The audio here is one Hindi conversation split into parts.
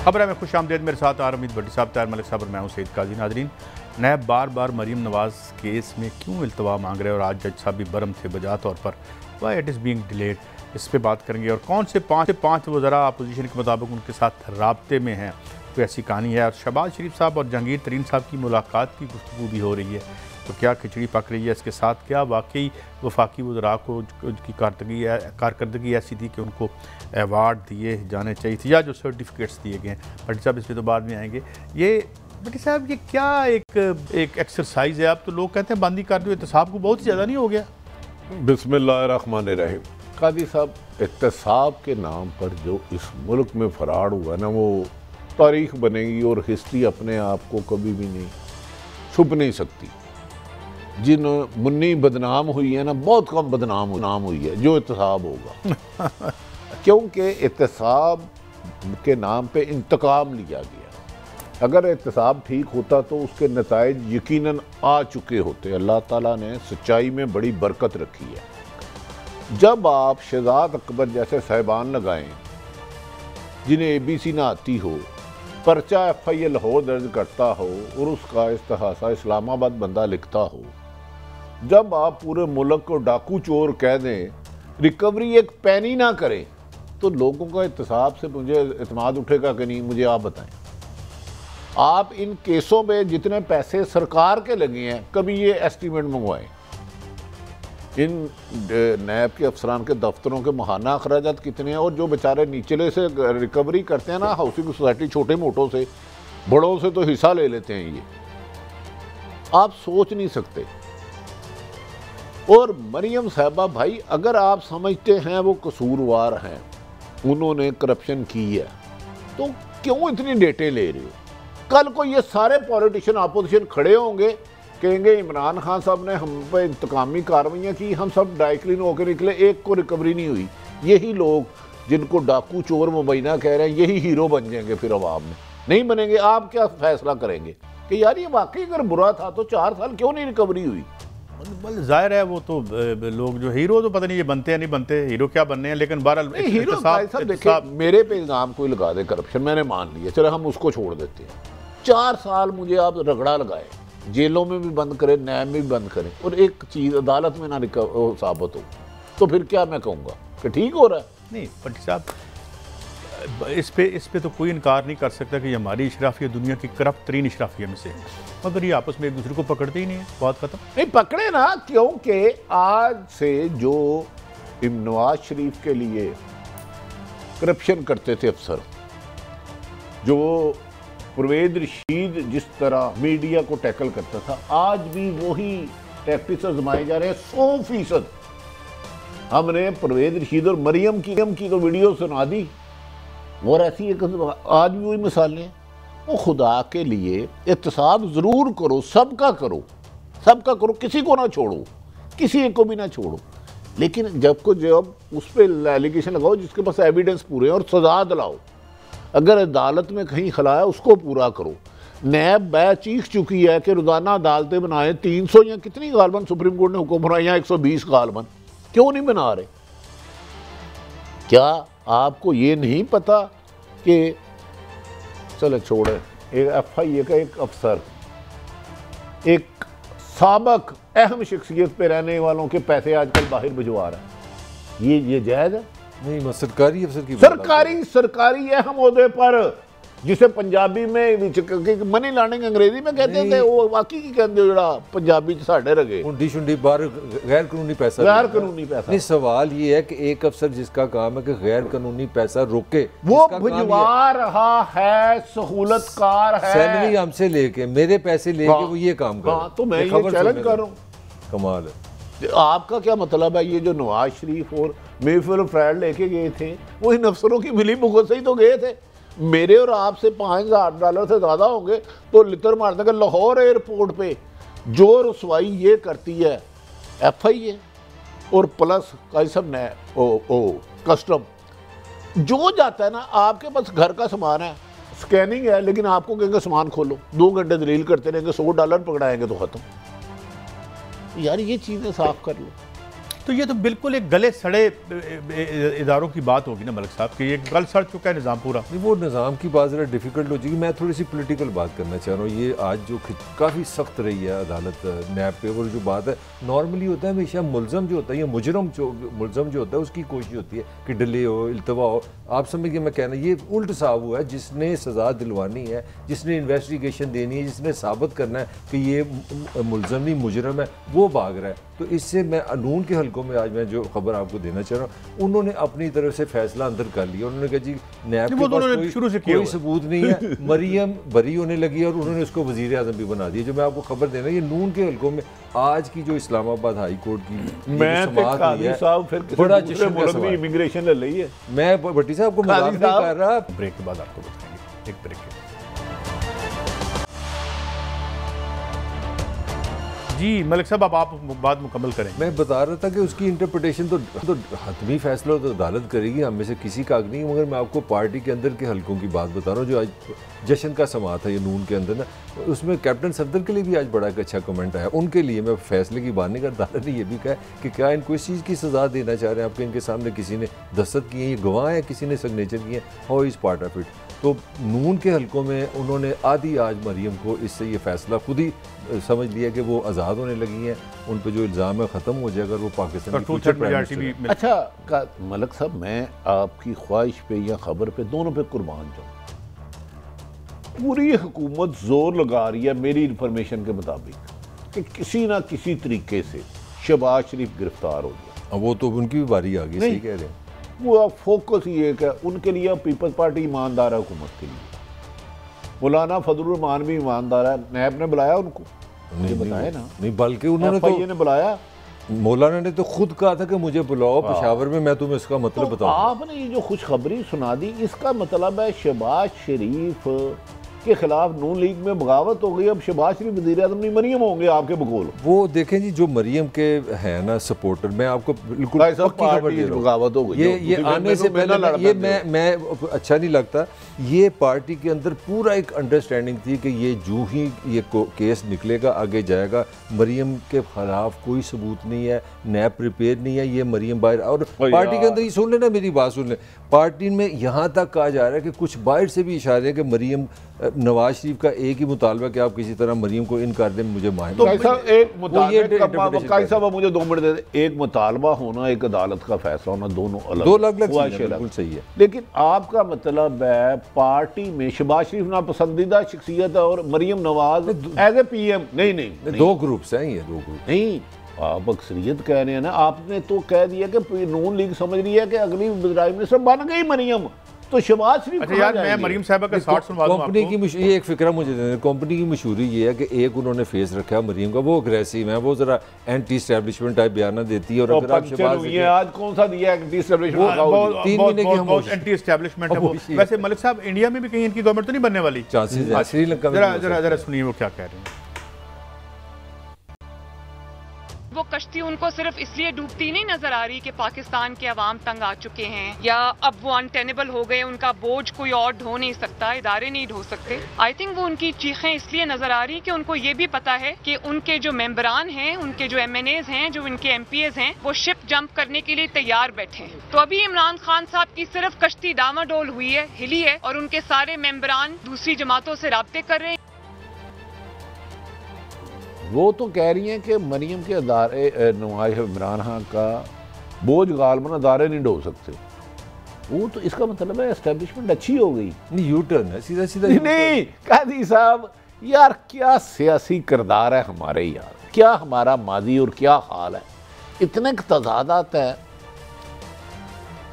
खबर है में खुश आमदेद। मेरे साथ आरमीद भट्टी साहब, तैयार मलिक साहब और मैं हूं सईद काजी। नाजरीन, नैब बार बार मरीम नवाज़ केस में क्यों इल्तवा मांग रहे हैं और आज जज साहब भी बरम थे बजा तौर पर, why it is being delayed, इस पर बात करेंगे। और कौन से पाँच वज़रा अपोजिशन के मुताबिक उनके साथ रबते में हैं, कोई ऐसी कहानी है। और शहबाज शरीफ साहब और जहांगीर तरीन साहब की मुलाकात की गुफ्तगू भी हो रही है, तो क्या खिचड़ी पक रही है इसके साथ? क्या वाकई वफाकी वज़रा को उनकी कारकर्दगी ऐसी थी कि उनको अवार्ड दिए जाने चाहिए थे, या जो सर्टिफिकेट्स दिए गए हैं? भट्टी साहब इस पर तो बाद में आएंगे। ये भट्टी साहब, ये क्या एक एक्सरसाइज है? आप तो लोग कहते हैं बंदी कर दो, एहतसाब को बहुत ज़्यादा नहीं हो गया? बिस्मिल्लाहिर्रहमानिर्रहीम। काजी साहब, एहतसाब के नाम पर जो इस मुल्क में फराड हुआ ना, वो तारीख बनेगी और हिस्ट्री अपने आप को कभी भी नहीं छुप नहीं सकती। जिन मुन्नी बदनाम हुई है ना, बहुत कम बदनाम हुई है जो एहतसाब होगा क्योंकि एहतसाब के नाम पे इंतकाम लिया गया। अगर एहतसाब ठीक होता तो उसके नताइज यकीनन आ चुके होते। अल्लाह ताला ने सच्चाई में बड़ी बरकत रखी है। जब आप शहजाद अकबर जैसे साहिबान लगाएं जिन्हें ABC ना आती हो, पर्चा FI लाहौर दर्ज करता हो और उसका इस्तिहासा इस्लामाबाद बंदा लिखता हो, जब आप पूरे मुल्क को डाकू चोर कह दें, रिकवरी एक पैनी ना करें, तो लोगों का एहतसाब से मुझे एतमाद उठेगा कि नहीं? मुझे आप बताएं। आप इन केसों में जितने पैसे सरकार के लगे हैं, कभी ये एस्टीमेट मंगवाएं। इन नैब के अफसरान के दफ्तरों के महाना अखराजात कितने हैं, और जो बेचारे नीचले से रिकवरी करते हैं ना, हाउसिंग सोसाइटी छोटे मोटों से, बड़ों से तो हिस्सा ले लेते हैं। ये आप सोच नहीं सकते। और मरियम साहबा भाई, अगर आप समझते हैं वो कसूरवार हैं, उन्होंने करप्शन की है, तो क्यों इतनी डेटें ले रहे हो? कल को ये सारे पॉलिटिशियन अपोजिशन खड़े होंगे, कहेंगे इमरान खान साहब ने हम पे इंतकामी कार्रवाइयाँ की, हम सब डाइक्लिन होकर निकले, एक को रिकवरी नहीं हुई। यही लोग जिनको डाकू चोर मुबैना कह रहे हैं, यही हीरो बन जाएंगे फिर अवाम में। नहीं बनेंगे। आप क्या फैसला करेंगे कि यार ये वाकई अगर बुरा था तो 4 साल क्यों नहीं रिकवरी हुई? जाहिर है वो तो लोग जो हीरो तो पता नहीं ये बनते हैं नहीं बनते, हीरो क्या बनने हैं, लेकिन बहरहाल हीरो साहब देखिए, मेरे पे इल्ज़ाम कोई लगा दे करप्शन, मैंने मान लिया, चलो हम उसको छोड़ देते हैं। 4 साल मुझे आप रगड़ा लगाए, जेलों में भी बंद करें, नैब में भी बंद करें, और एक चीज़ अदालत में ना साबित हो, तो फिर क्या मैं कहूँगा कि ठीक हो रहा है? नहीं भट्टी साहब, इस पे तो कोई इनकार नहीं कर सकता कि हमारी इशराफिया दुनिया की करप्ट तरीन इशराफिया में से, मगर ये आपस में एक दूसरे को पकड़ते ही नहीं है। बात खत्म। नहीं पकड़े ना, क्योंकि आज से जो नवाज शरीफ के लिए करप्शन करते थे अफसर, जो परवेज रशीद जिस तरह मीडिया को टैकल करता था, आज भी वही टैक्टिक्स आजमाए जा रहे हैं 100%। हमने परवेज रशीद और मरियम की तो वीडियो सुना दी, और ऐसी एक आज भी वही मिसालें हैं। वो खुदा के लिए एहतसाब ज़रूर करो, सबका करो, किसी को ना छोड़ो, किसी एक को भी ना छोड़ो, लेकिन जब उस पर एलिगेशन लगाओ जिसके पास एविडेंस पूरे हैं, और सजा दिलाओ। अगर अदालत में कहीं खलाया उसको पूरा करो। नैब चीख चुकी है कि रोज़ाना अदालतें बनाएं, 300 या कितनी गालबन सुप्रीम कोर्ट ने हुक्म बनाया, 120 गालबन क्यों नहीं बना रहे? क्या आपको ये नहीं पता कि चलो छोड़े, एक FI का एक अफसर एक साबक अहम शख्सियत पे रहने वालों के पैसे आजकल बाहर भिजवा रहा है, ये जायज़ है? नहीं, सरकारी अफसर की सरकारी अहम ओहदे पर, जिसे पंजाबी में मनी लॉन्ड्रिंग अंग्रेजी में कहते थे, वो वाकई की कहते जड़ा पंजाबी साढ़े रगे हुंडी बाहर गैर कानूनी पैसा। नहीं, सवाल ये है कि एक अफसर जिसका काम है कि गैर कानूनी पैसा रोके, वो भिजवा रहा है, सहूलतकार है, सैलरी हमसे लेके, मेरे पैसे लेके वो ये काम कर रहा है। तो मैं ये चैलेंज कर रहा हूँ। कमाल है। आपका क्या मतलब है? ये जो नवाज शरीफ और मेफिल फ्रैड लेके गए थे, वो इन अफसरों की मिली भुगत से ही तो गए थे। मेरे और आपसे $5000 से ज़्यादा होंगे तो लितर मार देंगे। लाहौर एयरपोर्ट पे जो रसवाई ये करती है FI और प्लस का सब ने कस्टम, जो जाता है ना, आपके पास घर का सामान है, स्कैनिंग है, लेकिन आपको कहेंगे सामान खोलो, 2 घंटे दलील करते रहेंगे, $100 पकड़ाएंगे तो ख़त्म। यार ये चीज़ें साफ कर लो। तो ये तो बिल्कुल एक गले सड़े इदारों की बात होगी ना मलिक साहब कि ये गल सड़ चुका है निज़ाम पूरा। नहीं, वो निज़ाम की बात ज़रा डिफ़िकल्ट हो जाएगी। मैं थोड़ी सी पॉलिटिकल बात करना चाह रहा हूँ। ये आज जो काफ़ी सख्त रही है अदालत नैब पे, और जो बात है नॉर्मली होता है हमेशा मुलज़म जो होता है या मुलज़म जो होता है उसकी कोशिश होती है कि डिले हो, इल्तवा हो। आप समझिए मैं कहना, ये उल्ट साहब हुआ है जिसने सज़ा दिलवानी है, जिसने इन्वेस्टिगेशन देनी है, जिसने साबित करना है कि ये मुलज़म नहीं मुजरम है, वो भाग रहा है। तो इससे मैं नून के हलकों में आज मैं जो खबर आपको देना चाह रहा हूँ, उन्होंने अपनी तरफ से फैसला अंदर कर लिया। उन्होंने कहा जी नैब के पास कोई सबूत नहीं है, मरियम बरी होने लगी और उन्होंने उसको वज़ीर आज़म भी बना दिया। जो मैं आपको खबर देना, ये नून के हलकों में आज की जो इस्लामाबाद हाई कोर्ट की बड़ा जश्न इमिग्रेशन ले ली है। मैं भट्टी साहब को मजाक नहीं कर रहा। ब्रेक के बाद आपको बताएंगे, एक ब्रेक के जी। मलिक साहब अब आप बात मुकम्मल करें। मैं बता रहा था कि उसकी इंटरप्रिटेशन तो हतमी फैसला तो अदालत करेगी, हम में से किसी का नहीं। मगर मैं आपको पार्टी के अंदर के हलकों की बात बता रहा हूँ। जो आज जश्न का समा था ये नून के अंदर ना, उसमें कैप्टन सफदर के लिए भी आज बड़ा एक अच्छा कमेंट आया। उनके लिए मैं फैसले की बात नहीं करता, अदालत ने ये भी कहा कि क्या इनको इस चीज़ की सज़ा देना चाह रहे हैं आपके, इनके सामने किसी ने दस्तखत किए, ये गवाह है, किसी ने सिग्नेचर किए, how is part of it. तो नून के हलकों में उन्होंने आधी आज मरियम को इससे ये फ़ैसला खुद ही समझ लिया कि वो आज़ाद होने लगी हैं, उन पर जो इल्ज़ाम है ख़त्म हो जाएगा, वो पाकिस्तान की। अच्छा मलिक साहब, मैं आपकी ख्वाहिश पे या खबर पे दोनों पे कुर्बान जाऊँ। पूरी हुकूमत जोर लगा रही है मेरी इंफॉर्मेशन के मुताबिक कि किसी ना किसी तरीके से शहबाज शरीफ गिरफ्तार हो गया। वो तो उनकी भी बारी आ गई, सही कह रहे हैं। वो फोकस ये है उनके लिए पीपल्स पार्टी ईमानदार है हुकूमत के लिए। मौलाना फजलुर रहमान भी ईमानदार है। नैब ने बुलाया उनको, नहीं बताया ना, नहीं बल्कि उन्होंने तो बुलाया। मौलाना ने तो खुद कहा था कि मुझे बुलाओ पेशावर में, मैं तुम्हें इसका मतलब तो बताऊं। आपने ये जो खुशखबरी सुना दी, इसका मतलब है शहबाज शरीफ के खिलाफ नून लीग में बगावत हो गई। अब शहबाज शरीफ वज़ीर आज़म नहीं, मरियम होंगे आपके बकौल। वो देखें जी, जो मरियम के हैं ना सपोर्टर, मैं आपको बिल्कुल पक्की खबर दे रहा हूं, बगावत हो गई। ये आने से पहले ये मैं अच्छा नहीं लगता। ये पार्टी के अंदर पूरा एक अंडरस्टैंडिंग थी कि ये जो ही ये केस निकलेगा आगे जाएगा, मरियम के खिलाफ कोई सबूत नहीं है, नैब प्रिपेयर नहीं है, ये मरियम बाहर। और पार्टी के अंदर ही सुन लेना, मेरी बात सुन ले, पार्टी में यहाँ तक कहा जा रहा है कि कुछ बाहर से भी इशारे हैं कि मरियम नवाज शरीफ का एक ही मुतालबा कि आप किसी तरह मरियम को इन कर दें, मुझे माहिर। तो एक मुझे 2 मिनट दे दे। एक मुतालबा होना, एक अदालत का फैसला होना, दोनों अलग, दो अलग बिल्कुल सही है। लेकिन आपका मतलब है पार्टी में शहबाज शरीफ ना पसंदीदा शख्सियत है और Maryam Nawaz as a PM। नहीं, 2 ग्रुप्स हैं ये, 2 ग्रुप नहीं। आप अक्सरियत कह रहे हैं ना, आपने तो कह दिया कि नून लीग समझ रही है कि अगली वज़ीर मिनिस्टर बन गई मरियम, तो शहबाज शरीफ। अच्छा यार, मैं मरियम साहबा का शॉर्ट सुनवा दूं आपको। कंपनी की ये एक फिक्रा मुझे देने, कंपनी की मशहूरी ये है कि एक उन्होंने फेस रखा है मरियम का, वो अग्रेसिव है, वो जरा एंटी एस्टैब्लिशमेंट टाइप बयान देती है। और अगर आप शहबाज ये आज कौन सा दिया एंटी एस्टैब्लिशमेंट, 3 महीने की हम एंटी एस्टैब्लिशमेंट है वो। वैसे मलिक साहब, इंडिया में भी कहीं इनकी गवर्नमेंट तो नहीं बनने वाली? चांसेस है। श्रीलंका में जरा सुनिए वो क्या कह रहे हैं। वो कश्ती उनको सिर्फ इसलिए डूबती नहीं नजर आ रही कि पाकिस्तान के अवाम तंग आ चुके हैं या अब वो अनटेनेबल हो गए, उनका बोझ कोई और ढो नहीं सकता, इदारे नहीं ढो सकते। आई थिंक वो उनकी चीखें इसलिए नजर आ रही कि उनको ये भी पता है कि उनके जो मेंबरान हैं, उनके जो MNAs हैं, जो उनके MPs हैं, वो शिप जंप करने के लिए तैयार बैठे हैं। तो अभी इमरान खान साहब की सिर्फ कश्ती डामाडोल हुई है, हिली है, और उनके सारे मेंबरान दूसरी जमातों से राब्ते कर रहे हैं। वो तो कह रही हैं कि मरियम के अदारे नुमाइश इमरान खान का बोझ गालमन अदारे नहीं ढो सकते। वो तो इसका मतलब है एस्टेब्लिशमेंट अच्छी हो गई। नहीं, यू टर्न है, सीधा सीधा नहीं कादी साहब, यार क्या सियासी किरदार है हमारे यार, क्या हमारा माजी और क्या हाल है। इतने तजादात हैं,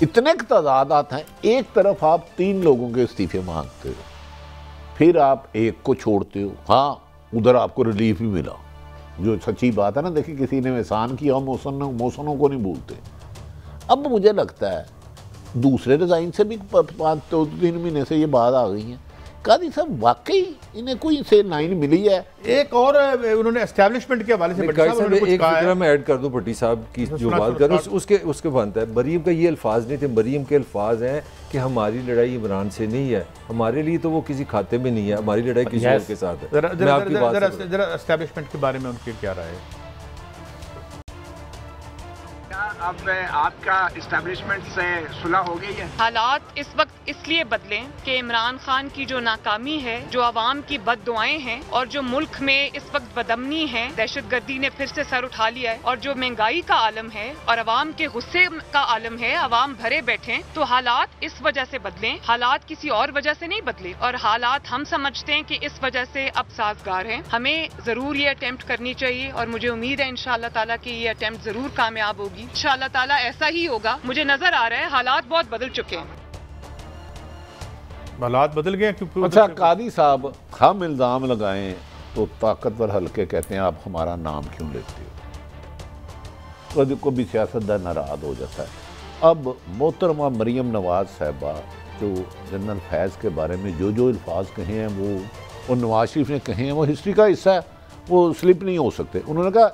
इतने तजादात हैं। एक तरफ आप 3 लोगों के इस्तीफे मांगते हो, फिर आप एक को छोड़ते हो। हाँ, उधर आपको रिलीफ भी मिला, जो सच्ची बात है ना। देखिए, किसी ने एहसान किया, मौसनों को नहीं भूलते। अब मुझे लगता है दूसरे डिज़ाइन से भी 3 महीने से ये बात आ गई है। कादी साहब, वाकई इन्हें कोई से लाइन मिली है। एक और उन्होंने एस्टैब्लिशमेंट के हवाले से एक फिक्रा मैं ऐड कर दूं, भट्टी साहब की जो बात कर रहे हैं उसके बनता है। मरियम का ये अल्फाज नहीं थे, मरियम के अल्फाज हैं कि हमारी लड़ाई इमरान से नहीं है, हमारे लिए तो वो किसी खाते में नहीं है, हमारी लड़ाई किसी और के साथ है। मैं आपकी बात जरा एस्टैब्लिशमेंट के बारे में उनकी क्या राय है? अब आपका इस्टेब्लिशमेंट से सुलह हो गई है? हालात इस वक्त इसलिए बदले कि इमरान खान की जो नाकामी है, जो आवाम की बददुआएं हैं और जो मुल्क में इस वक्त बदअमनी है, दहशतगर्दी ने फिर से सर उठा लिया है और जो महंगाई का आलम है और आवाम के गुस्से का आलम है, आवाम भरे बैठे, तो हालात इस वजह से बदले, हालात किसी और वजह से नहीं बदले। और हालात हम समझते हैं कि इस वजह से अब साजगार हैं। हमें जरूर ये अटेम्प्ट करनी चाहिए और मुझे उम्मीद है इंशाअल्लाह ताला कि ये अटेम्प्ट जरूर कामयाब होगी। इंशाअल्लाह ताला ऐसा ही होगा। मुझे नजर आ रहा है हालात बहुत बदल चुके हैं। हालात बदल गए क्योंकि अच्छा कादी साहब, हम इल्ज़ाम लगाएं तो ताकतवर हल्के कहते हैं आप हमारा नाम क्यों लेते हो, तो को भी सियासतदान नाराज हो जाता है। अब मोहतरमा मरीम नवाज साहबा जो जनरल फैज़ के बारे में जो अल्फाज कहे हैं वो नवाज शरीफ ने कहे हैं वो हिस्ट्री का हिस्सा है, वो स्लिप नहीं हो सकते। उन्होंने कहा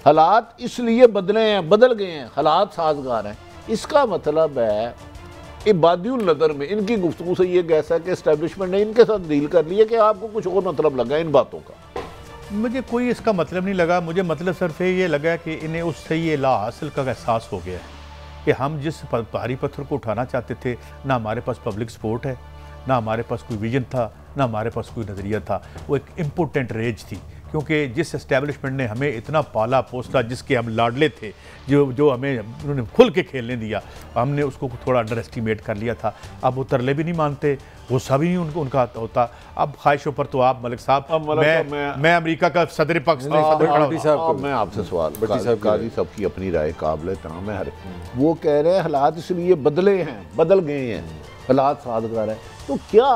हालात इसलिए बदले हैं, बदल गए हैं, हालात साजगार हैं। इसका मतलब है इबादियुल नज़र में इनकी गुफ्तगू से ये कैसा है कि एस्टेब्लिशमेंट ने इनके साथ डील कर लिया कि आपको कुछ और मतलब लगा इन बातों का। मुझे कोई इसका मतलब नहीं लगा, मुझे मतलब सिर्फ ये लगा कि इन्हें उससे ये ला हासिल का एहसास हो गया है कि हम जिस भारी पत्थर को उठाना चाहते थे, ना हमारे पास पब्लिक सपोर्ट है, ना हमारे पास कोई विजन था, ना हमारे पास कोई नज़रिया था। वो एक इम्पोर्टेंट रेंज थी, क्योंकि जिस एस्टेब्लिशमेंट ने हमें इतना पाला पोसला, जिसके हम लाडले थे, जो हमें उन्होंने खुल के खेलने दिया, हमने उसको थोड़ा अंडर एस्टिमेट कर लिया था। अब वो तरले भी नहीं मानते, गुस्सा भी नहीं उनका होता। अब ख्वाहिशों पर तो आप मलिक साहब, मैं अमेरिका का सदर पाकिस्तान, मैं आपसे सवाल, काजी साहब की अपनी राय काबिल तमाम है। वो कह रहे हैं हालात इसलिए बदले हैं, बदल गए हैं, हालात साजगार है। तो क्या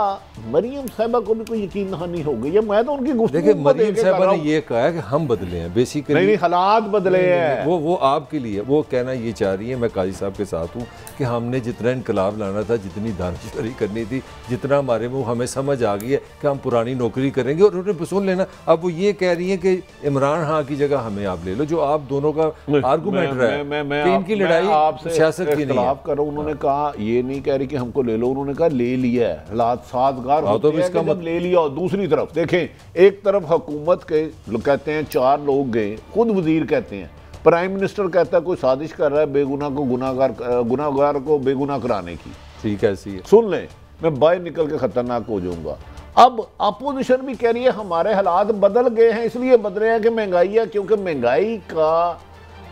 मरीम साहबा को भी कोई यकीन दहानी हो गई है? मैं तो उनकी गुफ्तगू देखिए मरीम साहबा ने ये कहा है कि हम बदले हैं, बेसिकली नहीं हालात बदले हैं। वो आपके लिए वो कहना ये चाह रही है, मैं काजी साहब के साथ हूँ, कि हमने जितना इनकलाब लाना था, जितनी दानशवरी करनी थी, जितना हमारे में हमें समझ आ गई है कि हम पुरानी नौकरी करेंगे और उन्होंने सुन लेना। अब वो ये कह रही है कि इमरान खान की जगह हमें आप ले लो, जो आप दोनों का आर्गूमेंट रहा है कि इनकी लड़ाई सियासत की नहीं करो। उन्होंने कहा ये नहीं कह रही कि हमको ले लो, उन्होंने कहा ले लिया है, हालात साथ तो इसका मतलब ले लिया। और दूसरी तरफ देखें, एक तरफ हुकूमत के कहते हैं 4 लोग गए, खुद वजीर कहते हैं, प्राइम मिनिस्टर कहता है कोई साजिश कर रहा है बेगुनाह को गुनाहगार को बेगुनाह कराने की। ठीक है, सुन लें, मैं बाहर निकल के खतरनाक हो जाऊंगा। अब अपोजिशन भी कह रही है हमारे हालात बदल गए हैं, इसलिए बदल रहे हैं कि महंगाई है, क्योंकि महंगाई का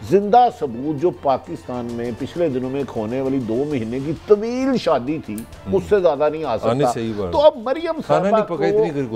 जिंदा सबूत जो पाकिस्तान में पिछले दिनों में होने वाली 2 महीने की तवील शादी थी, उससे ज्यादा नहीं आ सकता। तो अब मरियम साहबा को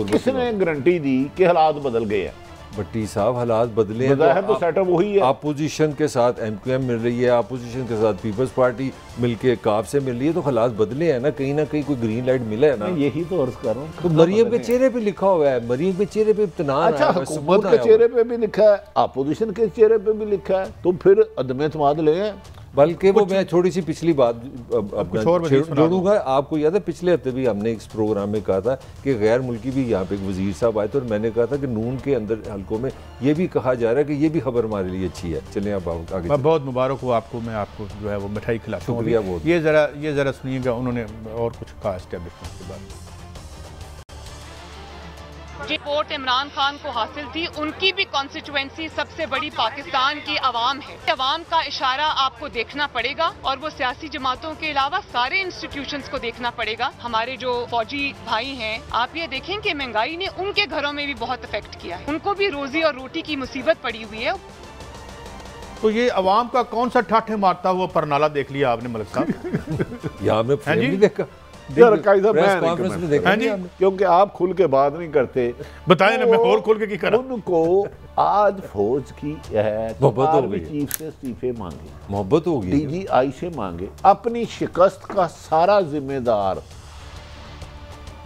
किसने गारंटी दी कि हालात बदल गए हैं? भट्टी साहब, हालात बदले हैं तो सेटअप वही है। अपोजिशन के साथ MQM मिल रही है, अपोजिशन के साथ पीपल्स पार्टी मिलके काफ से मिल रही है, तो हालात बदले हैं ना कहीं कोई ग्रीन लाइट मिला है ना। यही तो अर्ज कर रहा हूँ। तो मरियम के चेहरे पे लिखा हुआ है, मरियम के चेहरे पे इत्मीनान। अच्छा, हुकूमत के चेहरे पे भी लिखा है, अपोजिशन के चेहरे पे भी लिखा है, तो फिर अदम एतमाद ले हैं। बल्कि वो मैं थोड़ी सी पिछली बात जोड़ूंगा। आपको याद है पिछले हफ्ते भी हमने इस प्रोग्राम में कहा था कि गैर मुल्की भी यहाँ पे एक वजीर साहब आए थे और मैंने कहा था कि नून के अंदर हल्कों में ये भी कहा जा रहा है कि ये भी खबर हमारे लिए अच्छी है। चलें आप आगे। बहुत मुबारक हो आपको, मैं आपको जो है वो मिठाई खिलाता हूं। शुक्रिया बहुत। ये ज़रा सुनिएगा उन्होंने और कुछ कहा एस्टेब्लिशमेंट के बारे में। रिपोर्ट इमरान खान को हासिल थी, उनकी भी कॉन्स्टिट्यूएंसी सबसे बड़ी पाकिस्तान की आवाम है। आवाम का इशारा आपको देखना पड़ेगा और वो सियासी जमातों के अलावा सारे इंस्टीट्यूशंस को देखना पड़ेगा। हमारे जो फौजी भाई हैं, आप ये देखें कि महंगाई ने उनके घरों में भी बहुत इफेक्ट किया है, उनको भी रोजी और रोटी की मुसीबत पड़ी हुई है। तो ये अवाम का कौन सा ठाठे मारता हुआ परनाला देख लिया आपने मलिक साहब? यहाँ में फ्रेम देखा, क्योंकि आप खुल के बात नहीं करते। बताएं ना, मैं और खुल के क्या उनको आज फौज की मोहब्बत हो गई, चीफ से इस्तीफे मांगे, मोहब्बत हो गई, DGI से मांगे, अपनी शिकस्त का सारा जिम्मेदार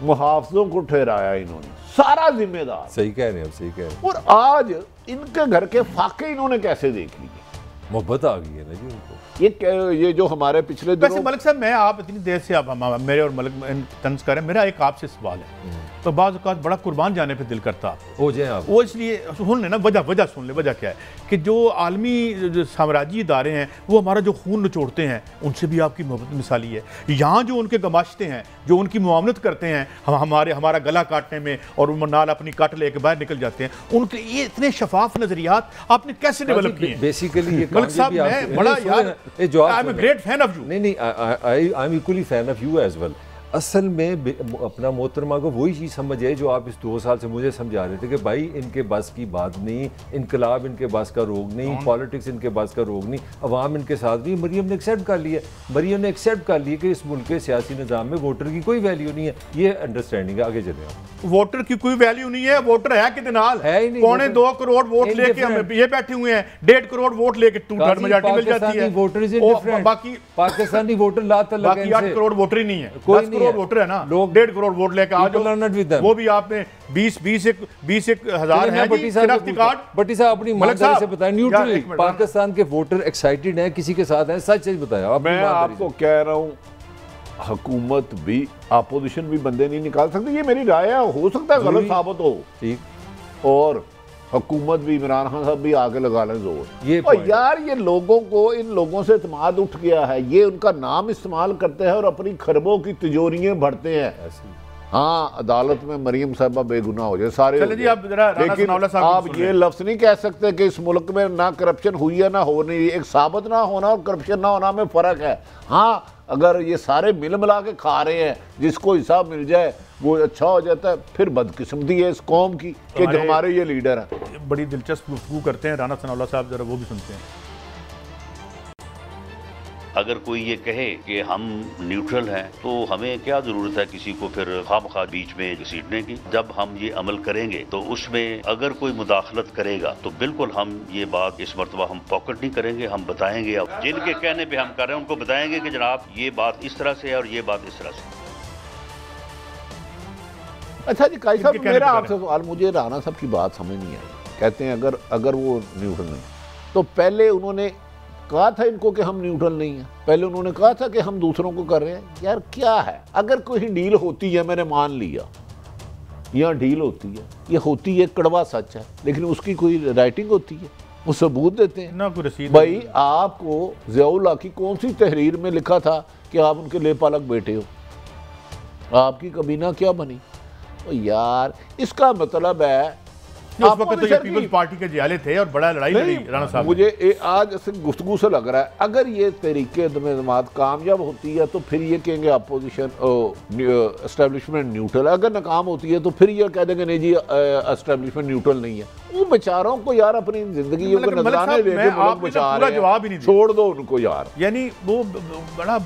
मुहाफिजों को ठहराया इन्होंने, सारा जिम्मेदार। सही कह रहे हैं, सही कह रहे हैं। और आज इनके घर के फाके इन्होंने कैसे देख लिए? मोहब्बत आ गई है ना जी उनको। ये जो हमारे पिछले दिनों मलिक साहब, मैं आप इतनी देर से आप मेरे और मलिक तंज कर रहे हैं, मेरा एक आपसे सवाल है। तो बाज़ औक़ात बड़ा कुर्बान जाने पे दिल करता आप हो जाए आप, वो इसलिए सुन लेना, वजह सुन ले, वजह क्या है कि जो आलमी साम्राज्य इदारे हैं वो हमारा जो खून निचोड़ते हैं उनसे भी आपकी मोहब्बत मिसाली है। यहाँ जो उनके गमाशते हैं, जो उनकी मुआवनत करते हैं हमारा गला काटने में और नाल अपनी कट लेके बाहर निकल जाते हैं, उनके ये इतने शफाफ नजरियात आपने कैसे डेवलप किए? बेसिकली ये मलिक साहब मैं बड़ा यार I am a great fan of you. नहीं I am equally fan of you as well. असल में अपना मोहतरमा को वही चीज़ समझ आई जो आप इस 2 साल से मुझे समझा रहे थे कि भाई इनके बस की बात नहीं, इनकलाब इनके बस का रोग नहीं, पॉलिटिक्स इनके बस का रोग नहीं, अवाम इनके साथ नहीं। मरियम ने एक्सेप्ट कर लिया, मरियम ने एक्सेप्ट कर लिया कि इस मुल्क के सियासी निज़ाम में वोटर की कोई वैल्यू नहीं है। ये अंडरस्टैंडिंग है। आगे चले आप। वोटर की कोई वैल्यू नहीं है, वोटर है कितने नाल है ही नहीं। 2.25 करोड़ वोट लेके हम ये बैठे हुए हैं, 1.5 करोड़ वोट लेके 2/3 मेजॉरिटी मिल जाती है। वोटर इज इंडिफरेंट, बाकी पाकिस्तानी वोटर लाता लगे, बाकी 8 करोड़ वोटर ही नहीं है, 10 करोड़ वोटर है ना, लोग 1.5 करोड़ वोट लेके आ जाओ। वो भी आपने 20 हजार है भट्टी साहब अपनी ईमानदारी से बताएं, न्यूट्रल पाकिस्तान के वोटर एक्साइटेड हैं, किसी के साथ हैं, सच सच बताया। मैं आपको कह रहा हूँ हुकूमत भी अपोजिशन भी बंदे नहीं निकाल सकती, ये मेरी राय है, हो सकता है गलत साबित हो, ठीक, और हुकूमत भी इमरान खान साहब भी आगे लगा लें जोर। ये और यार ये लोगों को, इन लोगों से इत्मीनान उठ गया है, ये उनका नाम इस्तेमाल करते हैं और अपनी खरबों की तिजोरियां भरते हैं। हाँ, अदालत में मरियम साहबा बेगुनाह हो जाए सारे, लेकिन आप ये लफ्ज नहीं कह सकते कि इस मुल्क में ना करप्शन हुई है ना हो नहीं। एक साबित ना होना और करप्शन ना होना में फ़र्क है। हाँ, अगर ये सारे मिल मिला के खा रहे हैं, जिसको हिसाब मिल जाए वो अच्छा हो जाता है, फिर बदकिस्मती है इस कौम की कि जो हमारे ये लीडर हैं। बड़ी दिलचस्प गुफ्तगू करते हैं राना सनाउल्लाह साहब, जरा वो भी सुनते हैं। अगर कोई ये कहे कि हम न्यूट्रल हैं तो हमें क्या जरूरत है किसी को फिर खामखा बीच में घसीटने की। जब हम ये अमल करेंगे तो उसमें अगर कोई मुदाखलत करेगा तो बिल्कुल हम ये बात इस मरतबा हम पॉकेट नहीं करेंगे, हम बताएंगे। अब जिनके कहने पे हम कर रहे हैं उनको बताएंगे कि जनाब ये बात इस तरह से है और ये बात इस तरह से। अच्छा जी, काई साहब मेरा आपसे सवाल, मुझे राना साहब की बात समझ नहीं आई। कहते हैं अगर वो न्यूट्रल नहीं, तो पहले उन्होंने कहा था इनको कि हम न्यूट्रल नहीं है, पहले उन्होंने कहा था कि हम दूसरों को कर रहे हैं। यार क्या है, अगर कोई डील होती है, मैंने मान लिया यहाँ डील होती है, ये होती है, कड़वा सच है, लेकिन उसकी कोई राइटिंग होती है, वो सबूत देते हैं ना, कोई रसीद। भाई आपको ज़ियाउल हक की कौन सी तहरीर में लिखा था कि आप उनके लेपालक बेटे हो, आपकी कबीना क्या बनी? तो यार इसका मतलब है उस वक्त तो ये पीपल्स पार्टी के जियाले थे और बड़ा लड़ाई लड़ी राना साहब। मुझे आज से गुफ्तगू से लग रहा है अगर ये तरीके नज़ामत कामयाब होती है तो फिर ये कहेंगे अपोजिशन एस्टेब्लिशमेंट न्यूट्रल है, अगर नाकाम होती है तो फिर ये कह देंगे नहीं जी एस्टेब्लिशमेंट न्यूट्रल नहीं है। वो बेचारों को यार अपनी जिंदगी को नजराने लेके मुल्क बचा रहे हैं, जवाब ही नहीं, छोड़ दो उनको यार। यानी वो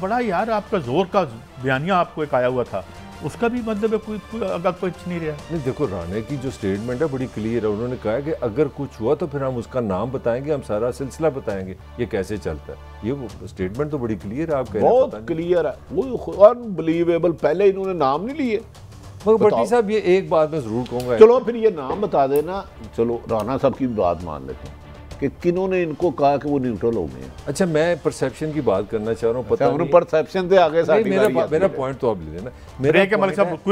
बड़ा यार आपका जोर का बयानिया आपको एक आया हुआ था, उसका भी मतलब है कोई अगर कुछ नहीं रहा। नहीं देखो, राणे की जो स्टेटमेंट है बड़ी क्लियर है। उन्होंने कहा है कि अगर कुछ हुआ तो फिर हम उसका नाम बताएंगे, हम सारा सिलसिला बताएंगे, ये कैसे चलता है। ये वो स्टेटमेंट तो बड़ी क्लियर है, आप कह रहे हैं बहुत क्लियर है, वो अनबिलीवेबल। पहले इन्होंने नाम नहीं लिए। मगर भट्टी साहब ये एक बात मैं जरूर कहूँगा, चलो फिर ये नाम बता देना। चलो राणा साहब की बात मान लेते हैं कि किन्होंने इनको कहा कि वो न्यूट्रल हो गए। अच्छा, मैं परसेप्शन की बात करना चाह रहा हूँ। पता नहीं परसेप्शन से आगे मेरा पॉइंट तो आप ले लेना। मेरा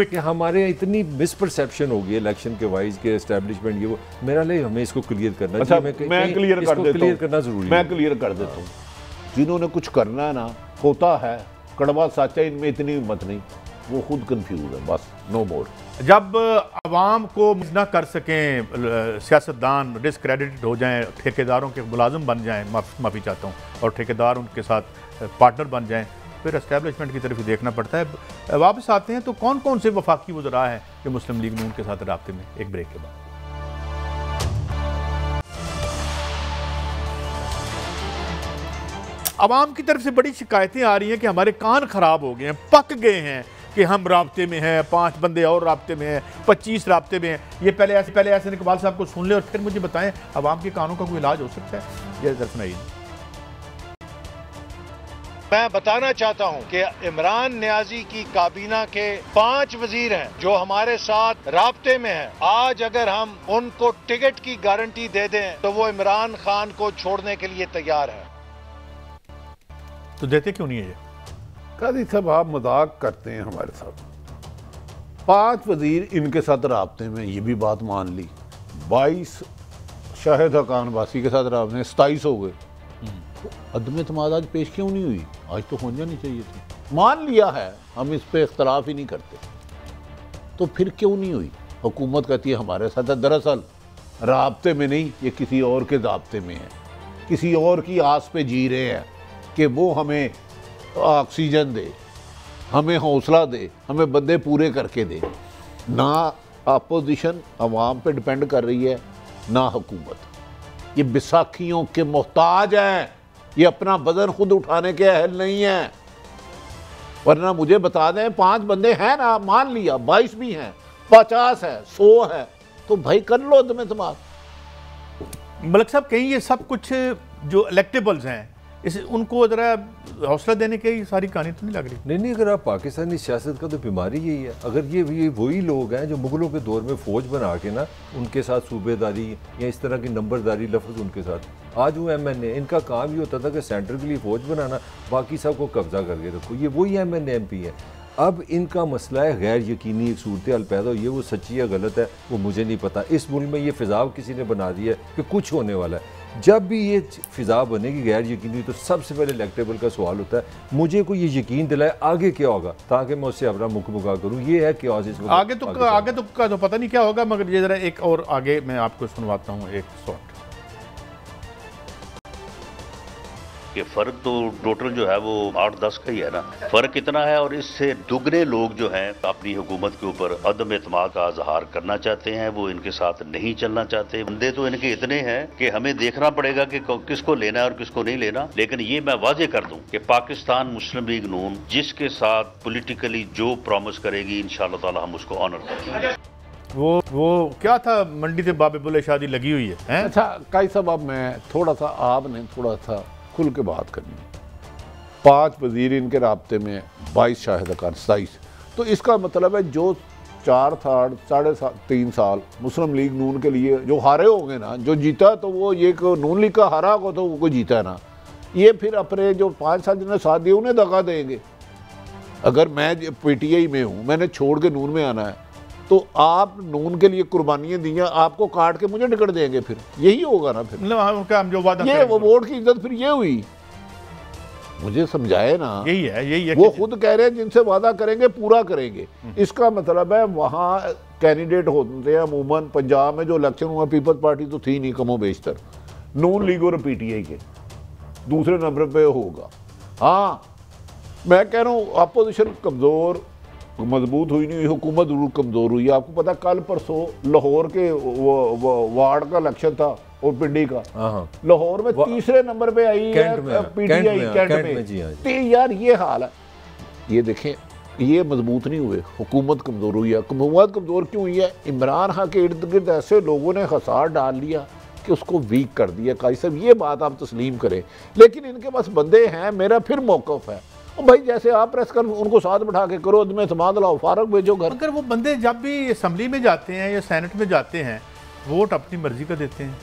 कि हमारे इतनी मिसपरसेप्शन होगी इलेक्शन के वाइज के एस्टैब्लिशमेंट, ये वो मेरा लिए हमें इसको क्लियर करना चाहिए। मैं क्लियर कर देता हूँ, क्लियर करना जरूरी, मैं क्लियर कर देता हूँ। जिन्होंने कुछ करना है ना, होता है, कड़वा सच है, इनमें इतनी हिम्मत नहीं, वो खुद कंफ्यूज है, बस, नो मोर। जब अवाम को ना कर सकें सियासतदान, डिस्क्रेडिटेड हो जाएं, ठेकेदारों के मुलाजिम बन जाएं, माफ़ी चाहता हूँ, और ठेकेदार उनके साथ पार्टनर बन जाएं, फिर एस्टैब्लिशमेंट की तरफ ही देखना पड़ता है। वापस आते हैं तो कौन कौन से वफाकी वज़रा हैं कि मुस्लिम लीग नून के साथ राब्ते में, एक ब्रेक के बाद। अवाम की तरफ से बड़ी शिकायतें आ रही हैं कि हमारे कान खराब हो गए हैं, पक गए हैं कि हम राब्ते में हैं, 5 बंदे और राब्ते में हैं, 25 राब्ते में हैं। ये पहले ऐसे इकबाल साहब को सुन ले और फिर मुझे बताएं अवाम के कानों का कोई इलाज हो सकता है? ये जरा सुनाइए। मैं बताना चाहता हूं कि इमरान नियाजी की काबीना के 5 वजीर हैं जो हमारे साथ राब्ते में हैं। आज अगर हम उनको टिकट की गारंटी दे दें तो वो इमरान खान को छोड़ने के लिए तैयार है। तो देते क्यों नहीं है? ये काजी साहब आप मजाक करते हैं हमारे साथ। 5 वजीर इनके साथ राब्ते में, ये भी बात मान ली। 22 शाहिद हकान बासी के साथ आपने 27 हो गए, तो अदम एतमाद आज पेश क्यों नहीं हुई? आज तो हो जानी चाहिए थी। मान लिया है, हम इस पे इख्तलाफ ही नहीं करते, तो फिर क्यों नहीं हुई? हुकूमत कहती है हमारे साथ है, दरअसल राब्ते में नहीं, ये किसी और के दाब्ते में है, किसी और की आस पे जी रहे हैं कि वो हमें ऑक्सीजन दे, हमें हौसला दे, हमें बंदे पूरे करके दे। ना अपोजिशन अवाम पे डिपेंड कर रही है, ना हुकूमत। ये बैसाखियों के मोहताज हैं, ये अपना वजन खुद उठाने के अहल नहीं है। वरना मुझे बता दें, 5 बंदे हैं ना, मान लिया 22 भी हैं, 50 है, 100 है, तो भाई कर लो अदम एतमाद। मलिक साहब, कहीं ये सब कुछ जो इलेक्टेबल्स हैं, इस उनको ज़रा हौसला देने की सारी कहानी तो नहीं लग रही? नहीं, अगर आप पाकिस्तानी सियासत का तो बीमारी यही है। अगर ये वही लोग हैं जो मुगलों के दौर में फ़ौज बना के ना उनके साथ सूबेदारी या इस तरह की नंबरदारी लफ्ज़ उनके साथ, आज वो MNA, इनका काम ये होता था कि सेंटर के लिए फ़ौज बनाना, बाकी सब को कब्जा करके रखो। ये वही MNA MP है। अब इनका मसला है गैर यकीनी एक सूरत हाल पैदा हुई है, वो सच्ची या गलत है वो मुझे नहीं पता। इस मुल्क में ये फ़िज़ा किसी ने बना दी है कि कुछ होने वाला है। जब भी ये फ़िज़ा बनेगी गैर यकीनी, तो सबसे पहले इलेक्टेबल का सवाल होता है, मुझे कोई ये यकीन दिलाए आगे क्या होगा, ताकि मैं उससे अपना मुका करूँ। ये है कि आगे तो पता नहीं क्या होगा, मगर ये ज़रा एक और आगे मैं आपको सुनवाता हूँ एक शॉट। कि फ़र्क तो टोटल जो है वो 8-10 का ही है ना। फ़र्क इतना है, और इससे दुगने लोग जो हैं अपनी हुकूमत के ऊपर अदम एतमाद का इजहार करना चाहते हैं, वो इनके साथ नहीं चलना चाहते। बंदे तो इनके इतने हैं कि हमें देखना पड़ेगा कि किसको लेना है और किसको नहीं लेना। लेकिन ये मैं वाजे कर दूं कि पाकिस्तान मुस्लिम लीग नून जिसके साथ पोलिटिकली जो प्रॉमिस करेगी, इंशाअल्लाह ताला हम उसको ऑनर करेंगे। वो क्या था, मंडी से बाबे बुले शादी लगी हुई है? अच्छा काई साहब, अब मैं थोड़ा सा, आपने थोड़ा सा खुल के बात करनी। 5 वजीर इनके राब्ते में, 22 शाहिद हकान 27, तो इसका मतलब है जो 4 साढ़े 3 साल मुस्लिम लीग नून के लिए जो हारे होंगे ना, जो जीता तो वो ये नून लीग का हारा को तो वो कोई जीता है ना, ये फिर अपने जो 5 साल जिन्हें साथ दिए उन्हें दगा देंगे। अगर मैं PTI में हूँ, मैंने छोड़ के नून में आना है, तो आप नून के लिए कुर्बानियां दी, आपको काट के मुझे टिकट देंगे, फिर यही होगा ना। फिर हम जो वादा ये वो वोट की इज्जत फिर ये हुई। मुझे समझाए ना, यही है वो खुद कह रहे हैं जिनसे वादा करेंगे पूरा करेंगे। इसका मतलब है वहाँ कैंडिडेट होते हैं अमूमन, पंजाब में जो इलेक्शन हुआ पीपल्स पार्टी तो थी नहीं कमो बेशतर, नून लीग और PTI के दूसरे नंबर पे होगा। हाँ मैं कह रहा हूँ अपोजिशन कमज़ोर मजबूत हुई नहीं हुई, हुकूमत जरूर कमज़ोर हुई। आपको पता कल परसों लाहौर के वो वार्ड का इलेक्शन था और पिंडी का, लाहौर में तीसरे नंबर पे आई है PTI कैंट में। यार ये हाल है, ये देखें, ये मजबूत नहीं हुए, हुकूमत कमज़ोर हुई है। हुकूमत कमज़ोर क्यों हुई है? इमरान खान के इर्द गिर्द ऐसे लोगों ने खसार डाल लिया कि उसको वीक कर दिया। काई साहब ये बात आप तस्लीम करें, लेकिन इनके पास बंदे हैं। मेरा फिर मौक़िफ़ है भाई, जैसे आप प्रेस कर उनको साथ बैठा के करो, अदम एतमाद लाओ, फारूक भेजो घर। अगर वो बंदे जब भी असम्बली में जाते हैं या सेनेट में जाते हैं, वोट अपनी मर्जी का देते हैं।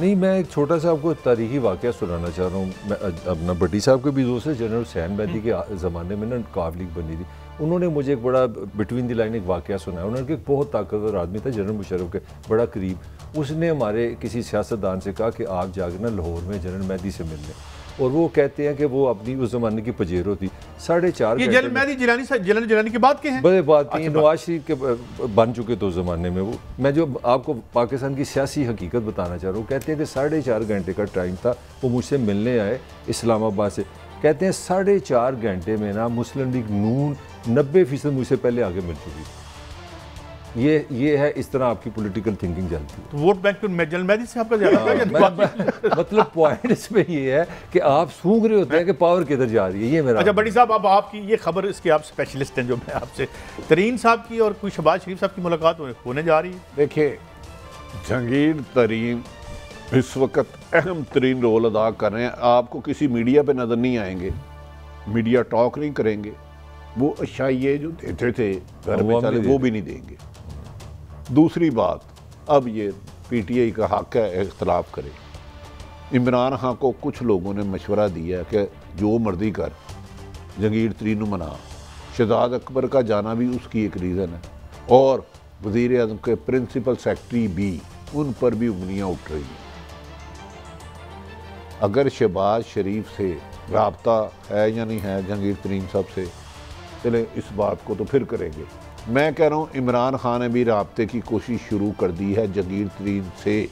नहीं, मैं एक छोटा सा आपको तारीखी वाक़या सुनाना चाह रहा हूँ। मैं अपना भट्टी साहब के भी दोस्त है, जनरल हुसैन मेहदी के ज़माने में ना काफ लीग बनी थी, उन्होंने मुझे एक बड़ा बिटवीन द लाइन एक वाक़या सुनाया। उन्होंने एक बहुत ताकतवर आदमी था, जनरल मुशर्रफ के बड़ा करीब। उसने हमारे किसी सियासतदान से कहा कि आप जाकर ना लाहौर में जनरल मेहदी से मिल लें, और वो कहते हैं कि वो अपनी उस ज़माने की पजेरो थी। 4.5 जनरल मेहदी जिलानी की बात के हैं, बड़े बात नहीं, नवाज शरीफ के बन चुके तो ज़माने में वो। मैं जो आपको पाकिस्तान की सियासी हकीकत बताना चाह रहा हूँ, कहते हैं कि 4.5 घंटे का टाइम था, वो मुझसे मिलने आए इस्लामाबाद से। कहते हैं 4.5 घंटे में ना मुस्लिम लीग नून 90% मुझसे पहले आगे मिल चुकी। ये है, इस तरह आपकी पॉलिटिकल थिंकिंग चलती है। तो वोट बैंक जनरल मेहदी से आपका ज़्यादा मतलब पॉइंट इसमें ये है कि आप सूंघ रहे होते हैं कि पावर किधर जा रही है। ये मेरा अच्छा बड़ी साहब, अब आपकी ये खबर, इसके आप स्पेशलिस्ट हैं, जो मैं आपसे तरीन साहब की और कोई शहबाज शरीफ साहब की मुलाकात होने जा रही है। देखिए, जहांगीर तरीन इस वक्त अहम तरीन रोल अदा कर रहे हैं। आपको किसी मीडिया पे नज़र नहीं आएंगे, मीडिया टॉक नहीं करेंगे, वो अशाइये जो देते थे घर में चले वो भी नहीं देंगे। दूसरी बात, अब ये PTI का हक है इख्तलाफ करे। इमरान खान को कुछ लोगों ने मशवरा दिया कि जो मर्जी कर, जहांगीर तरीन मना। शहजाद अकबर का जाना भी उसकी एक रीज़न है, और वज़ीर आज़म के प्रिंसिपल सेक्रेटरी भी उन पर भी उंगलियां उठ रही हैं। अगर शहबाज शरीफ से राब्ता है या नहीं है जहांगीर तरीन साहब से, चले इस बात को तो फिर करेंगे। मैं कह रहा हूँ इमरान खान ने भी राब्ते की कोशिश शुरू कर दी है जहांगीर तरीन से।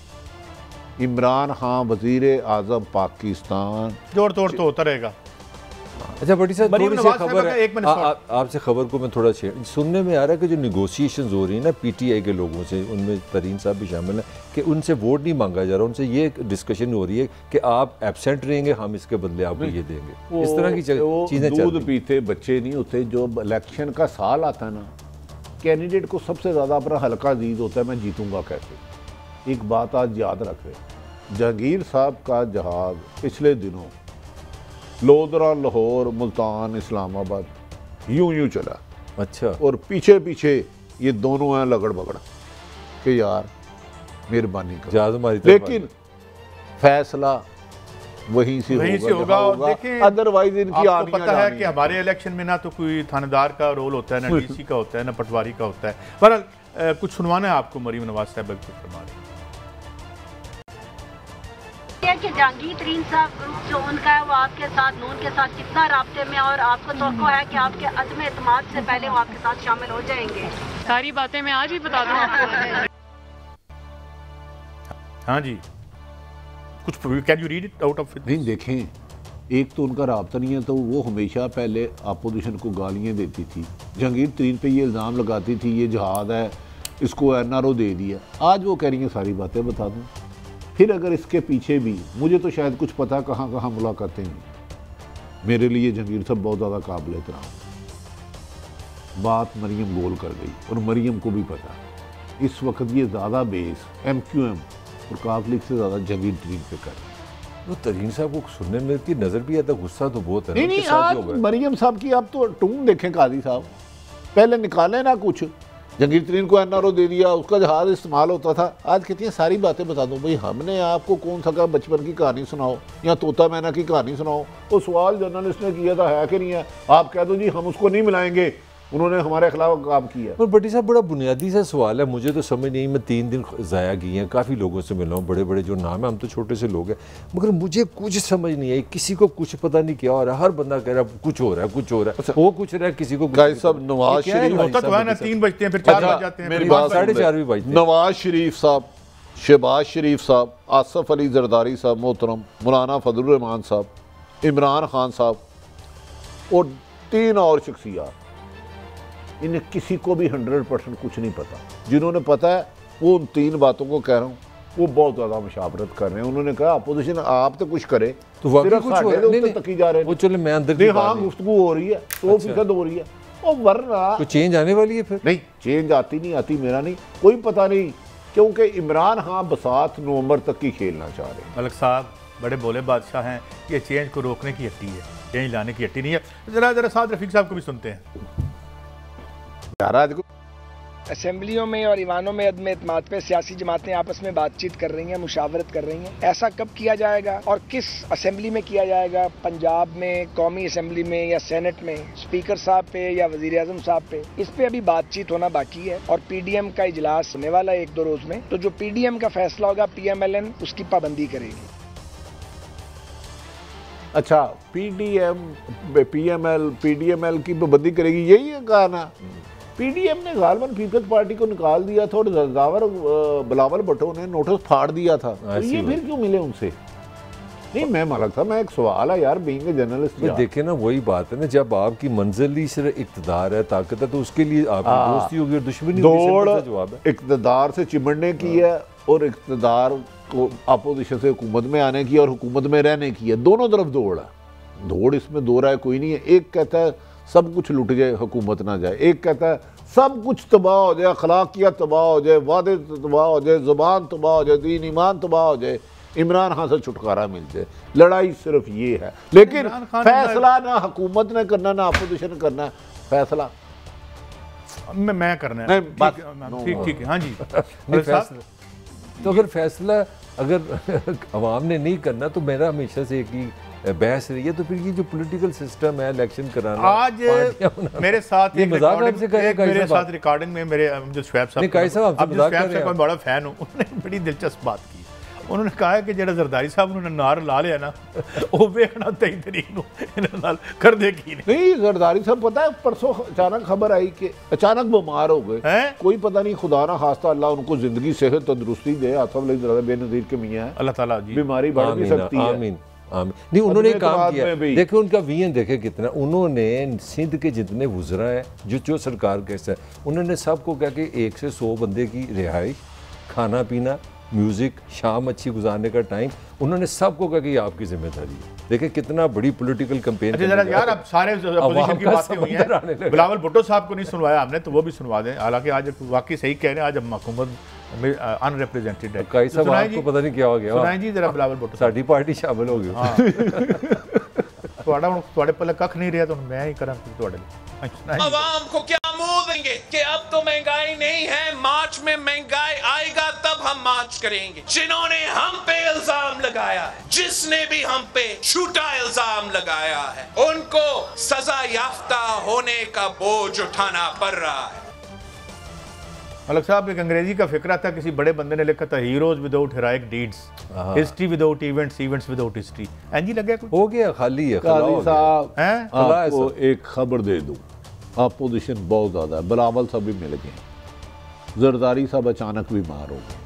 इमरान खान वजीर आज़म पाकिस्तान जोड़ तोड़ तो होता रहेगा। अच्छा बड़ी साहब, मरीम थोड़ी सी नवाज खबर साहब का है, एक मिनट आपसे खबर को मैं थोड़ा सुनने में आ रहा है कि जो निगोशिएशंस हो रही है ना पीटीआई के लोगों से, उनमें तरीन साहब भी शामिल हैं, कि उनसे वोट नहीं मांगा जा रहा, उनसे ये डिस्कशन हो रही है कि आप एब्सेंट रहेंगे, हम इसके बदले आपको ये देंगे। इस तरह की चीज़ें चल रही। दूध पीते बच्चे नहीं होते। जो इलेक्शन का साल आता है ना, कैंडिडेट को सबसे ज़्यादा अपना हल्का अजीज होता है, मैं जीतूंगा कैसे। एक बात आज याद रखें, जहांगीर साहब का जहाज़ पिछले दिनों लोधरा, लाहौर, मुल्तान, इस्लामाबाद यूं चला। अच्छा। और पीछे पीछे ये दोनों हैं लगड़ बगड़ कि यार मेहरबानी करो, लेकिन फैसला वहीं से होगा। और देखें, अदरवाइज इनकी आपको पता है कि हमारे इलेक्शन में ना तो कोई थानेदार का रोल होता है, ना डीसी का होता है, ना पटवारी का होता है। पर कुछ सुनवाना है आपको मरीम नवाज साहब कुछ फरमा रहे हैं कि जहांगीर तरीन साहब ग्रुप जो उनका है वो आपके साथ, नून के साथ कितना राब्ते में, और आपको तवक्को है कि आपके अदम एतमाद से पहले वो आपके साथ शामिल हो जाएंगे? सारी बातें मैं आज ही बता दूं आपको। हाँ जी, कुछ can you read it out of it? नहीं, देखें, एक तो उनका राब्ता नहीं है, तो वो हमेशा पहले अपोजिशन को गालियाँ देती थी, जहांगीर तरीन पे ये इल्ज़ाम लगाती थी ये जहाद है, इसको NRO दे दिया। आज वो कह रही हैं सारी बातें बता दूँ। फिर अगर इसके पीछे भी मुझे तो शायद कुछ पता कहाँ कहाँ मुलाकातें हुई। मेरे लिए जहांगीर साहब बहुत ज़्यादा काबिल एहतराम। बात मरियम गोल कर गई और मरियम को भी पता। इस वक्त ये ज़्यादा बेस MQM और काफ लीग से ज़्यादा जहांगीर तरीन पे कर। तो तरीन साहब को सुनने में की नज़र भी आता, गुस्सा तो बहुत है। नहीं, आज मरियम साहब की आप तो टूम देखें काजी साहब, पहले निकाले ना कुछ, जहांगीर तरीन को NRO दे दिया, उसका जहाज इस्तेमाल होता था। आज कहती हैं सारी बातें बता दूं। भाई हमने आपको कौन सा कहा बचपन की कहानी सुनाओ या तोता मैना की कहानी सुनाओ? वो सवाल जर्नलिस्ट ने किया था है कि नहीं है, आप कह दो जी हम उसको नहीं मिलाएंगे, उन्होंने हमारे खिलाफ काम किया। पर बटी साहब बड़ा बुनियादी सा सवाल है, मुझे तो समझ नहीं। मैं 3 दिन ज़ाया किए हैं, काफ़ी लोगों से मिला हूँ, बड़े बड़े जो नाम है, हम तो छोटे से लोग हैं, मगर मुझे कुछ समझ नहीं आई। किसी को कुछ पता नहीं क्या हो रहा है, हर बंदा कह रहा है कुछ हो रहा है, कुछ हो रहा है, वो कुछ रहा है, किसी को सब नवाज शरीफ होता तो है ना, 3 बजते हैं फिर 4 बज जाते हैं, मेरी बात 4:30 भी बजते हैं। नवाज शरीफ साहब, शहबाज शरीफ साहब, आसफ अली जरदारी साहब मोहतरम, मौलाना फजलुर रहमान साहब, इमरान खान साहब और 3 और शख्सियात, इन्हें किसी को भी 100% कुछ नहीं पता। जिन्होंने पता है वो उन 3 बातों को कह रहा हूँ, वो बहुत ज़्यादा मुशावरत कर रहे हैं। उन्होंने कहा अपोजिशन आप तो कुछ करे, तो कुछ तकी जा रहे हैं। वो चलो मैं अंदर की हाँ गुफ्तगू हो रही है, 100% हो रही है। और वरना तो चेंज आने वाली है फिर? नहीं, चेंज आती नहीं आती मेरा नहीं कोई पता नहीं, क्योंकि इमरान खान बसात नवंबर तक की खेलना चाह रहे हैं। मलिक साहब बड़े बोले बादशाह हैं, ये चेंज को रोकने की हट्टी है, चेंज लाने की हट्टी नहीं है। जरा साद रफीक साहब को भी सुनते हैं। असेंबलियों में और ईवानों में अदम एतमाद पे सियासी जमातें आपस में बातचीत कर रही हैं, मुशावरत कर रही हैं। ऐसा कब किया जाएगा और किस असेंबली में किया जाएगा? पंजाब में कौमी असेंबली में या सेनेट में, स्पीकर साहब पे या वजीर आजम साहब पे? इस पे अभी बातचीत होना बाकी है और PDM का इजलास होने वाला है 1-2 रोज में। तो जो PDM का फैसला होगा PMLN उसकी पाबंदी करेगी। अच्छा, PDML की पाबंदी करेगी, यही है कहा ना। PDM ने गालबन पीपल्स पार्टी को निकाल दिया था और जरदावर बिलावल भुट्टो ने नोटिस फाड़ दिया था, तो ये फिर क्यों मिले उनसे? नहीं, मैं मालूम था, मैं एक सवाल है यार, बीइंग ए जर्नलिस्ट। देखे ना, वही बात है ना, जब आपकी मंजिल ही सिर्फ इक़्तिदार है, ताकत है, तो उसके लिए आपकी दोस्ती होगी और दुश्मनी होगी। जवाब है इक़्तिदार से चिमड़ने की है और इक़्तिदार को अपोजिशन से हुकूमत में आने की और हुकूमत में रहने की है। दोनों तरफ दौड़ है, दौड़ इसमें दो राय कोई नहीं है। एक कहता है सब कुछ लुट जाए, हुकूमत ना जाए। एक कहता है सब कुछ तबाह हो जाए, अखलाकियात तबाह हो जाए, वादे तबाह हो जाए, ज़ुबान तबाह हो जाए, दीन ईमान तबाह हो जाए, इमरान खान से छुटकारा मिल जाए। लड़ाई सिर्फ ये है, लेकिन फैसला ना हुकूमत ने करना ना अपोजिशन करना, फैसला मैं करना है। ठीक है, हाँ जी। तो अगर फैसला अगर अवाम ने नहीं करना, तो मेरा हमेशा से एक ही बहस रही है, तो फिर ये जो पॉलिटिकल सिस्टम है इलेक्शन कराना, आज मेरे साथ एक मेरे साथ रिकॉर्डिंग में मेरे जो शुएब साहब बड़ा फैन हूँ, उन्होंने बड़ी दिलचस्प बात की। उन्होंने कहा कि जो जरदारी साहब उन्होंने नार ला लिया ना, वो वेखना 23 तरीक कर देगी नहीं। जरदारी साहब पता है परसों अचानक खबर आई कि अचानक बीमार हो गए, कोई पता नहीं, खुदा ना खास्ता अल्लाह उनको जिंदगी सेहत तंदुरुस्ती दे। आसफ बेनज़ीर के मियां है, अल्लाह ताला जी, बीमारी बढ़ भी सकती है। नहीं, उन्होंने काम किया, देखे उनका विजन देखे कितना। उन्होंने सिंध के जितने वुज़रा है जो सरकार के है, उन्होंने सबको कहा कि 1 से 100 बंदे की रिहाइश, खाना पीना, म्यूज़िक, शाम अच्छी गुजारने का टाइम, उन्होंने सबको कहा कि ये आपकी जिम्मेदारी है। देखिए कितना बड़ी पॉलिटिकल कैंपेन। यार अब सारे अपोजिशन की बातें हुई हैं, बिलावल भुट्टो साहब को नहीं सुनवाया हमने, तो वो भी सुनवा दें। हालांकि आज वाकई सही कह रहे हैं, आज हम हुकूमत अनरिप्रेजेंटेड है। कई सब आपको पता नहीं क्या हो गया। सुनाई जी जरा बिलावल भुट्टो, साडी पार्टी शामिल हो गई। थोड़े पल्ले कख नहीं रहा, तो मैं ही करा थोड़े। अवाम को क्या मुंह देंगे कि अब तो महंगाई नहीं है, मार्च में महंगाई आएगा तब हम मार्च करेंगे। जिन्होंने हम पे इल्जाम लगाया है, जिसने भी हम पे झूठा इल्जाम लगाया है, उनको सजा याफ्ता होने का बोझ उठाना पड़ रहा है। मलक साहब, एक अंग्रेजी का फिक्रा था, किसी बड़े बंदे ने लिखा था, heroes without heroic deeds, history without events, events without history. एंजी लग गया कुछ? हो गया, खाली है। काजी साहब आपको एक खबर दे दूं, अपोजिशन बहुत ज़्यादा है, बिलावल साहब भी मिल गए, जरदारी साहब अचानक बीमार हो गए,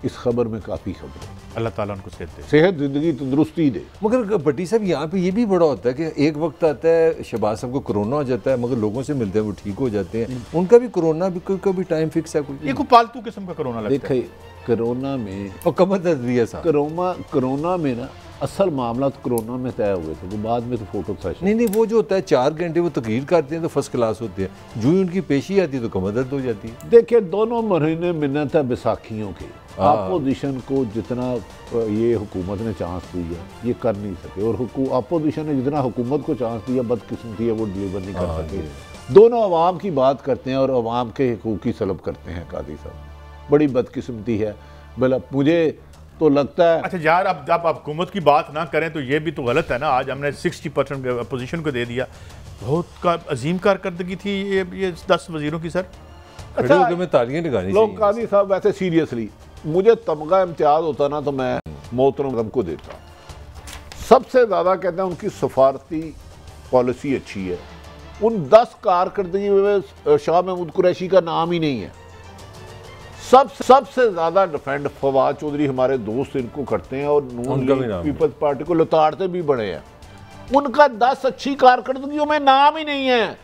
इस खबर में काफ़ी खबर है। अल्लाह ताला उनको सेहत जिंदगी तंदुरुस्ती दे। मगर भट्टी साहब यहाँ पे ये भी बड़ा होता है कि एक वक्त आता है शहबाज साहब को कोरोना हो जाता है, मगर लोगों से मिलते हैं वो ठीक हो जाते हैं। उनका भी कोरोना भी कोई टाइम फिक्स है? कोई कोई पालतू किस्म का कोरोना लगता है। देखिए कोरोना में और कमर दर्द भी है साहब। कोरोना में ना असल मामला तो कोरोना में तय हुए थे, वो बाद में तो फोटो सेशन। नहीं, वो जो होता है 4 घंटे वो तकरीर करते हैं तो फर्स्ट क्लास होती है, जो ही उनकी पेशी आती है तो कमर दर्द हो जाती है। देखिए दोनों महीने मिन्नत है बैसाखियों की, अपोजिशन को जितना ये हुकूमत ने चांस दिया ये कर नहीं सके, और अपोजिशन ने जितना हुकूमत को चांस दिया बदकिस्मती है वो डिलीवर नहीं कर सके। दोनों अवाम की बात करते हैं और अवाम के हकूक़ की सलब करते हैं। कादी साहब बड़ी बदकिस्मती है। भला मुझे तो लगता है। अच्छा यार, अब आप हुकूमत की बात ना करें तो ये भी तो गलत है ना। आज हमने 60% अपोजिशन को दे दिया, बहुत का अजीम कारकर्दगी थी ये 10 वजीरों की। सर अच्छा, में तालियां लगानी लोग काजी साहब वैसे सीरियसली मुझे तमगा इम्तियाज होता ना तो मैं मोहतरम को देता। सबसे ज़्यादा कहते हैं उनकी सफारती पॉलिसी अच्छी है। उन 10 कारकर्दगी में शाह महमूद कुरैशी का नाम ही नहीं है। सबसे ज्यादा डिफेंड फवाद चौधरी हमारे दोस्त इनको करते हैं, और नून लीग पीपल्स पार्टी को लताड़ते भी बड़े हैं। उनका 10 अच्छी कारकर्दगियों में नाम ही नहीं है।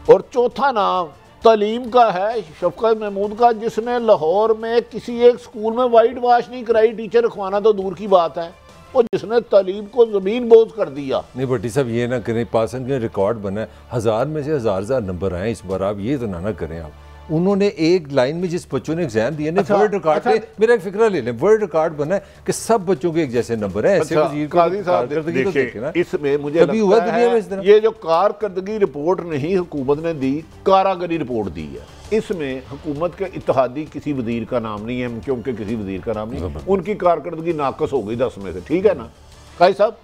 और चौथा नाम तालीम का है, शफकत महमूद का, जिसने लाहौर में किसी एक स्कूल में वाइट वाश नहीं कराई, टीचर रखवाना तो दूर की बात है, और जिसने तालीम को जमीन बोझ कर दिया। नहीं भट्टी साहब ये ना करें, पासन के रिकॉर्ड बना है, 1000 में से 1000 नंबर आए इस बार, आप ये तो ना करें। आप उन्होंने एक लाइन में जिस बच्चों ने एग्जाम दिए ना, वर्ल्ड रिकॉर्ड पे मेरा एक फिक्रा ले लें, वर्ल्ड रिकॉर्ड बना है कि सब बच्चों के एक जैसे नंबर है। ऐसे वजीर को इसमें मुझे लगता है ये जो कारकर्दगी रिपोर्ट नहीं हुकूमत ने दी, कारागरी रिपोर्ट दी है। इसमें हुकूमत के इत्तेहादी किसी वजीर का नाम नहीं है, क्योंकि किसी वजीर का नाम नहीं, उनकी कारकर्दगी नाकस हो गई 10 में से। ठीक है ना काजी साहब?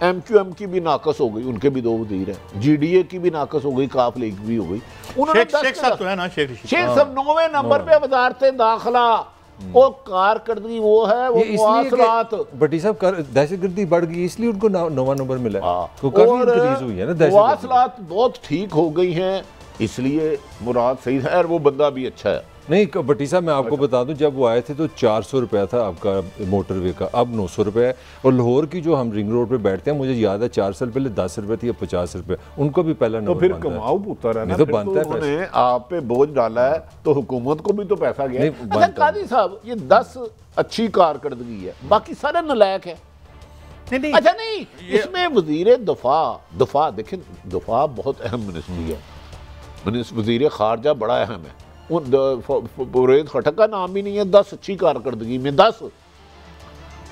MQM की भी नाकस हो गई, उनके भी 2 वजीर हैं, GDA की भी नाकस हो गई, काफ लीग भी हो गई। उन्होंने शेख साहब 9वें नंबर पे वजारते दाखिला, वो कारकर्दगी वो है, वो मवासलात। भट्टी साहब दहशतगर्दी बढ़ गई इसलिए उनको 9वां नंबर मिला। मवासलात बहुत ठीक हो गई हैं, इसलिए मुराद सही है और वो बंदा भी अच्छा है। नहीं भट्टी साहब मैं आपको बता दूं, जब वो आए थे तो 400 रुपया था आपका मोटरवे का, अब 900 रुपये है। और लाहौर की जो हम रिंग रोड पे बैठते हैं, मुझे याद है 4 साल पहले 10 रुपये थी, अब 50 रुपये। उनको भी पहला नंबर, तो फिर कमाओ पुत्र है ना, तो बनता है पैसा। आप पे बोझ डाला है तो हुकूमत को भी तो पैसा गया। अच्छा काजी साहब, ये 10 अच्छी कारकर्दगी है, बाकी सारे नालायक है। नहीं। अच्छा नहीं, इसमें वजीर दफा देखें, दफा बहुत अहम मिनिस्ट्री है, वजीर खारजा बड़ा अहम है। बुरेद खटक का नाम भी नहीं है 10 अच्छी कारकर्दगी में, 10।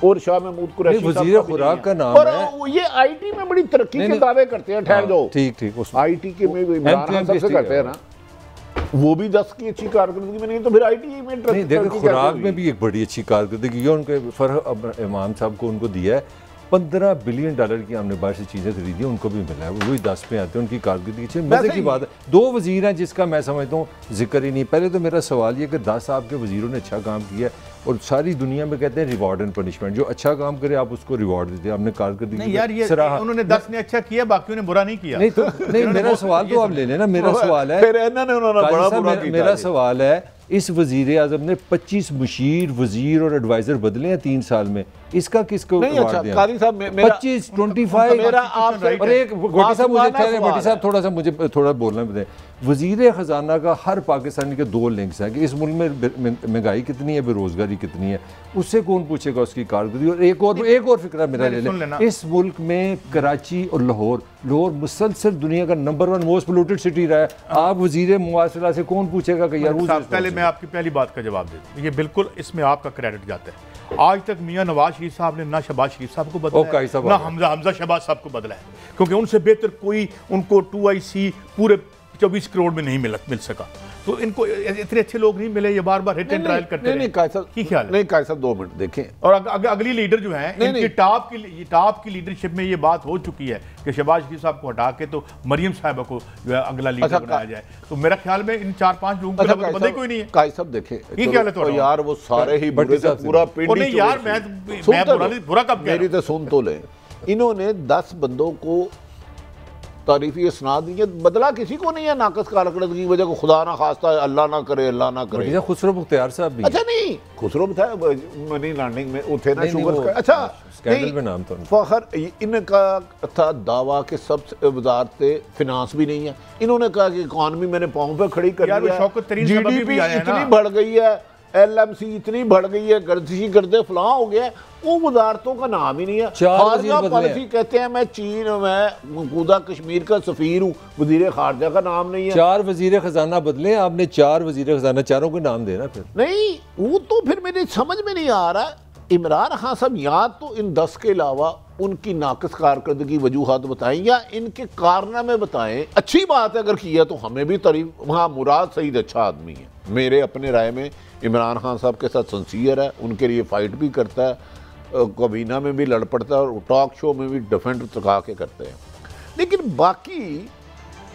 और शाह महमूद कुरैशी वजीर खुराक का नाम और है। ये IT में बड़ी तरक्की के दावे करते हैं। ठहर जाओ, ठीक IT के में इमरान सबसे करते हैं ना, वो भी 10 की अच्छी कारकर्दगी में नहीं, तो फिर IT में नहीं। देखो खुराक में भी एक बड़ी अच्छी कारकर्दगी है, उनके फरह इमाम साहब को उनको दिया है, 15 बिलियन डॉलर की हमने बाहर से चीज़ें खरीदी, उनको भी मिला है, वही 10 पे आते हैं, उनकी कारकर्दगी अच्छी। मजे की बात है 2 वजीर हैं जिसका मैं समझता हूँ जिक्र ही नहीं। पहले तो मेरा सवाल ये कि 10 आपके वजीरों ने अच्छा काम किया और सारी दुनिया में कहते हैं रिवॉर्ड एंड पनिशमेंट, जो अच्छा काम करे आप उसको रिवॉर्ड देते हैं। आपने कारकर्दगी नहीं यार, ये उन्होंने 10 ने अच्छा किया, बाकियों ने बुरा नहीं किया। नहीं तो नहीं, मेरा सवाल तो आप ले लेना। मेरा सवाल है, मेरा सवाल है इस वजीर आजम ने 25 मुशीर, वजीर और एडवाइजर बदले हैं 3 साल में, इसका किसको अच्छा, कारी साहब 25 25 मेरा आपसे और एक गोटी साहब मुझे गोटी साहब थोड़ा सा मुझे थोड़ा बोलना बताएं। वजीर खजाना का हर पाकिस्तानी के 2 लिंक्स हैं कि इस मुल्क में महंगाई कितनी है, बेरोजगारी कितनी है, उससे कौन पूछेगा उसकी कारकर्दगी। और एक और फिक्रा मेरा ले लें, इस मुल्क में कराची और लाहौर मुसलसल दुनिया का नंबर 1 मोस्ट पोल्यूटेड सिटी रहा है। आप वजीर मुआसला से कौन पूछेगा कि यार। पहले मैं आपकी पहली बात का जवाब दे दूं, ये बिल्कुल इसमें आपका क्रेडिट जाता है। आज तक मियां नवाज शरीफ साहब ने ना शहबाज शरीफ साहब को बदला है, ना हमजा शहबाज साहब को बदला है, क्योंकि उनसे बेहतर कोई उनको 2IC पूरे 24 करोड़ में नहीं मिल सका। तो इनको इतने अच्छे लोग नहीं मिले, ये बार बार हिट एंड ट्रायल करते हैं। की ख्याल है? नहीं कायद साहब 2 मिनट देखें। और अगली लीडर जो है इनकी टॉप की लीडरशिप में ये बात हो चुकी है कि शहबाज शरीफ साहब को हटा के तो मरियम साहिबा को जो है अगला लीडर बनाया जाए। तो मेरा ख्याल में इन 4-5 लोगों को बंदा कोई नहीं है। कायद साहब देखें, ये ख्याल है तो यार वो सारे ही पूरा पिंड नहीं यार, मैं बुरा कब कह रहा हूं? मेरी तो सुन तो लें, इन्होंने 10 बंदों को तारीफी इसनाद दी है, बदला किसी को नहीं है। नाकस कारकर्दगी की वजह को खुदा ना खास्ता है, अल्लाह ना करे। खुसरो मुख्तियार साहब भी अच्छा नहीं, खुसरो मनी लॉन्ड्रिंग में उठे ना शुगर का अच्छा स्कैंडल में नाम तो फखर इनका था दावा कि सब वजारत फिनांस भी नहीं है। इन्होंने कहा कि इकॉनमी मैंने पाँव पे खड़ी कर दी है, GDP इतनी बढ़ गई है, LMC इतनी बढ़ गई है, गर्दिशी गर्दे फलां हो गया, वो वजारतों का नाम ही नहीं है। खारजा पॉलिसी कहते हैं मैं चीन में मौजूदा कश्मीर का सफीर हूँ, वजीर खारजा का नाम नहीं है। 4 वजीर खजाना बदले, आपने 4 वजीर खजाना, चारों को नाम देना फिर नहीं, वो तो फिर मेरी समझ में नहीं आ रहा। इमरान खान साहब या तो इन 10 के अलावा उनकी नाकस कारकर्दगी वजूहात बताएं या इनके कारनामे बताएं। अच्छी बात है अगर किया तो हमें भी तारीफ। वहाँ मुराद सईद अच्छा आदमी है, मेरे अपने राय में इमरान खान साहब के साथ सिंसियर है, उनके लिए फ़ाइट भी करता है, कबीना में भी लड़ पड़ता है और टॉक शो में भी डिफेंड चुका के करते हैं। लेकिन बाकी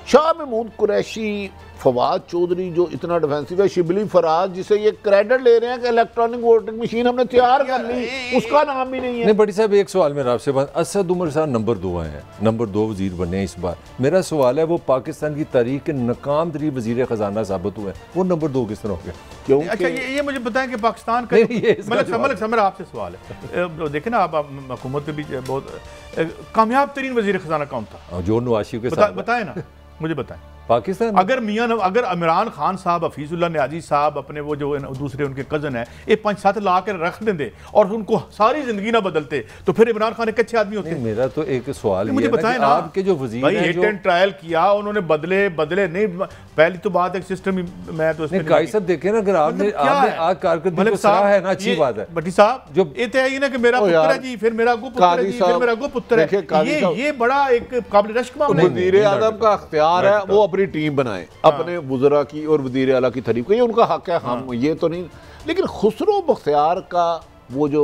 शाह महमूद कुरैशी, फवाद चौधरी जो इतना डिफेंसिव है, शिबली फराज जिसे ये क्रेडिट ले रहे हैं कि इलेक्ट्रॉनिक वोटिंग मशीन हमने तैयार कर ली, उसका नाम भी नहीं है। नहीं बड़ी साहब, एक सवाल मेरा आपसे बात, असद उमर साहब नंबर 2 हैं, नंबर 2 वजीर बने हैं इस बार। मेरा सवाल है वो पाकिस्तान की तारीख के नाकाम तरीन वजीर खजाना साबित हुए, वो नंबर 2 किस तरह हो गया? क्यों? अच्छा ये मुझे बताएं कि पाकिस्तान का मेरा आपसे सवाल है, देखें ना आप हुकूमत में भी बहुत कामयाब तरीन वजीर खजाना कौन था? जो नवाज शरीफ के साथ, बताएं ना, मुझे बताएं। पाकिस्तान अगर इमरान खान साहब, हफीजुल्लाह न्याजी साहब अपने वो जो दूसरे उनके कजन है, ये 5-7 ला कर रख देंगे और उनको सारी जिंदगी ना बदलते तो फिर इमरान खान एक अच्छे आदमी होते। मेरा तो एक सवाल मुझे बताएं ना, आपके जो वजीर हैं हिट एंड ट्रायल किया उन्होंने, बदले नहीं। पहली तो बात है सिस्टम ही, मैं तो इसमें काई साहब देखे ना, अगर आपने आज कारकर्दगी को सराहा है ना, अच्छी बात है। भट्टी साहब जो ये तो है ना कि मेरा पुत्र है जी, फिर मेरा पुत्र है जी, फिर मेरा पुत्र है, ये बड़ा एक काबिल रश्क मामला है। वजीर आज़म का अख्तियार है वो अपनी टीम बनाए, अपने वज़रा की और वज़ीर आला की तारीफ का, ये उनका हक है। हम ये तो नहीं, लेकिन खुसरो बख्तियार का वो जो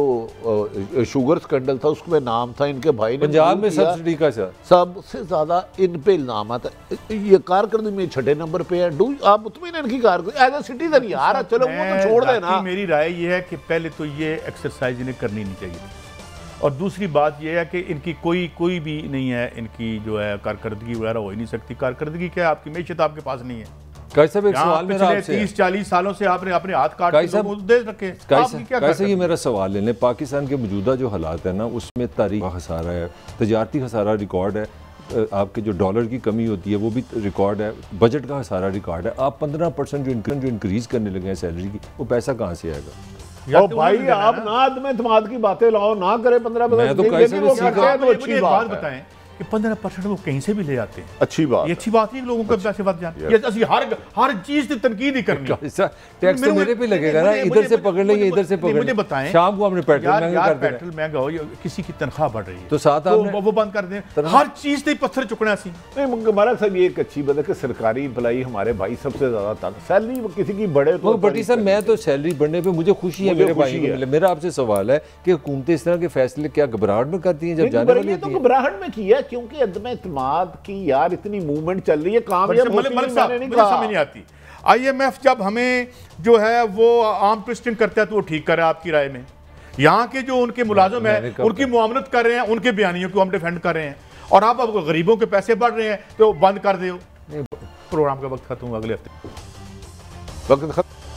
शुगर स्कैंडल था उसमें नाम था इनके भाई ने पंजाब में सब्सिडी का सबसे ज्यादा इन पे इल्जाम आता है। ये कारकर्दगी में 6 नंबर पे है। आप मुतमिन इनकी कारकर्दगी एज ए सिटीजन यार, चलो वो तो छोड़ देना। मेरी राय ये है कि पहले तो ये एक्सरसाइज इन्हें करनी नहीं चाहिए, और दूसरी बात यह है कि इनकी कोई भी नहीं है, इनकी जो है कारकर्दगी वगैरह हो ही नहीं सकती। कारकर्दगी क्या है, आपकी मैशत आपके पास नहीं है। कैसे एक सवाल मेरा आपसे 30-40 सालों से आपने अपने हाथ काट दे रखे, कैसे ये मेरा सवाल ले लें, पाकिस्तान के मौजूदा जो हालात है ना, उसमें तारीख का खसारा है, तजारती खसारा रिकॉर्ड है, आपके जो डॉलर की कमी होती है वो भी रिकॉर्ड है, बजट का खसारा रिकॉर्ड है। आप 15% जो इंक्रीज करने लगे हैं सैलरी की, वो पैसा कहाँ से आएगा? और भाई आप ना आदम एतमाद की बातें लाओ ना करें। 15% तो अच्छी बात बताएं कि 15% वो कहीं से भी ले आते हैं। अच्छी बात, ये अच्छी बात नहीं लोगों को पैसे बच जाए। ये असली हर चीज की तनकीद ही करनी। टैक्स तो मेरे पे लगेगा ना, इधर से पकड़ लेंगे, इधर से पकड़। मुझे बताएं, शाम को हमने पेट्रोल महंगा कर दिया, पेट्रोल महंगा हो, किसी की तनख्वाह बढ़ रही है तो साथ वो बंद कर दें। हर चीज से पत्थर चुकना सी नहीं। हमारा साहब ये एक अच्छी बात है कि सरकारी एम्प्लॉई हमारे भाई सबसे ज्यादा तक सैलरी किसी की बढ़े तो बटी साहब, मैं तो सैलरी बढ़ने पे मुझे खुशी है, मेरे भाई को मिले। मेरा आपसे सवाल है कि हुकूमतें इस तरह के फैसले क्या घबराहट में करती हैं जब जाने वाली होती है? घबराहट में किया क्योंकि अदम इत्मीनाद की यार इतनी मूवमेंट चल रही है, कामयाब मुझे समझ नहीं आती। IMF जब हमें जो है वो आर्म ट्विस्टिंग करता है तो वो ठीक कर रहा है आपकी राय में? यहाँ के जो उनके मुलाजिम है उनकी मुआमलत कर रहे हैं, उनके बयानियों को हम डिफेंड कर रहे हैं, और आप अब गरीबों के पैसे बढ़ रहे हैं तो बंद कर दो। प्रोग्राम का वक्त खत्म हुआ, अगले हफ्ते वक्त खत्म।